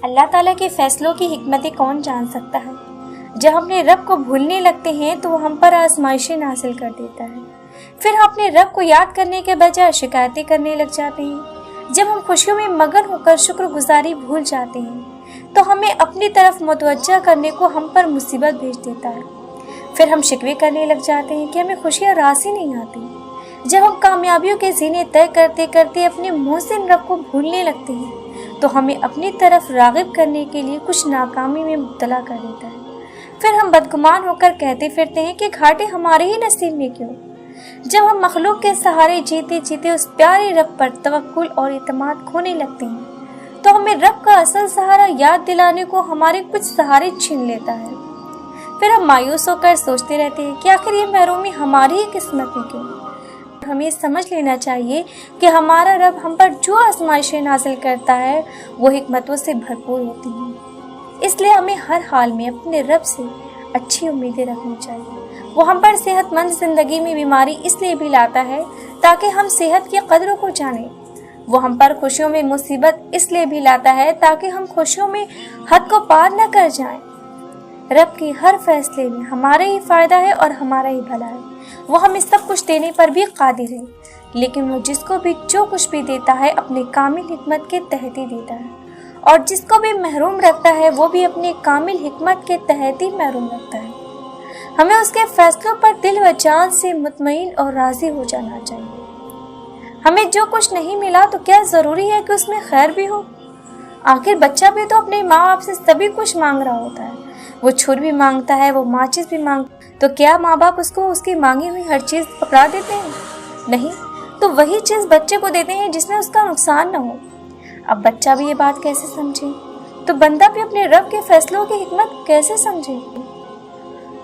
اللہ تعالیٰ کے فیصلوں کی حکمتیں کون جان سکتا ہے؟ جب اپنے رب کو بھولنے لگتے ہیں تو وہ ہم پر آزمائشیں نازل کر دیتا ہے، پھر ہم اپنے رب کو یاد کرنے کے بجائے شکایتیں کرنے لگ جاتے ہیں۔ جب ہم خوشیوں میں مگن ہو کر شکر گزاری بھول جاتے ہیں تو ہمیں اپنی طرف متوجہ کرنے کو ہم پر مصیبت بھیج دیتا ہے، پھر ہم شکوے کرنے لگ جاتے ہیں کہ ہمیں خوشیاں راس ہی نہیں آتی۔ جب ہم کامیابیوں کے زینے طے کرتے کرتے اپنے محسن رب کو بھولنے لگتے ہیں تو ہمیں اپنی طرف راغب کرنے کے لیے کچھ ناکامی میں مبتلا کر دیتا ہے، پھر ہم بدگمان ہو کر کہتے پھرتے ہیں کہ گھاٹے ہمارے ہی نصیب میں کیوں۔ جب ہم مخلوق کے سہارے جیتے جیتے اس پیارے رب پر توکل اور اعتماد کھونے لگتے ہیں تو ہمیں رب کا اصل سہارا یاد دلانے کو ہمارے کچھ سہارے چھین لیتا ہے، پھر ہم مایوس ہو کر سوچتے رہتے ہیں کہ آخر یہ محرومی ہماری ہی قسمت میں کیوں۔ ہمیں سمجھ لینا چاہیے کہ ہمارا رب ہم پر جو آزمائشیں نازل کرتا ہے وہ حکمتوں سے بھرپور ہوتی ہیں، اس لیے ہمیں ہر حال میں اپنے رب سے اچھی امیدیں رکھنی چاہیے۔ وہ ہم پر صحت مند زندگی میں بیماری اس لیے بھی لاتا ہے تاکہ ہم صحت کی قدروں کو جانیں۔ وہ ہم پر خوشیوں میں مصیبت اس لیے بھی لاتا ہے تاکہ ہم خوشیوں میں حد کو پار نہ کر جائیں۔ رب کے ہر فیصلے میں ہمارا ہی فائدہ ہے اور ہمارا ہی بھلا ہے۔ وہ ہمیں سب کچھ دینے پر بھی قادر ہے، لیکن وہ جس کو بھی جو کچھ بھی دیتا ہے اپنے کامل حکمت کے تحت ہی دیتا ہے، اور جس کو بھی محروم رکھتا ہے وہ بھی اپنے کامل حکمت کے تحت ہی محروم رکھتا ہے۔ ہمیں اس کے فیصلوں پر دل و جان سے مطمئن اور راضی ہو جانا چاہیے۔ ہمیں جو کچھ نہیں ملا تو کیا ضروری ہے کہ اس میں خیر بھی ہو؟ آخر بچہ بھی تو اپنے ماں باپ سے سبھی کچھ مانگ رہا ہوتا ہے، وہ چھر بھی مانگتا ہے، وہ ماچس بھی مانگتا ہے، تو کیا ماں باپ اس کو اس کی مانگی ہوئی ہر چیز پکڑا دیتے ہیں؟ نہیں، تو وہی چیز بچے کو دیتے ہیں جس میں اس کا نقصان نہ ہو۔ اب بچہ بھی یہ بات کیسے سمجھے؟ تو بندہ بھی اپنے رب کے فیصلوں کی حکمت کیسے سمجھے؟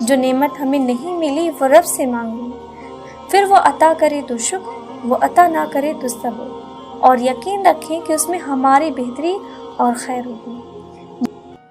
جو نعمت ہمیں نہیں ملی وہ رب سے مانگو، پھر وہ عطا کرے تو شکر، وہ عطا نہ کرے تو صبر، اور یقین رکھیں کہ اس میں ہماری بہتری اور خیر ہوگی۔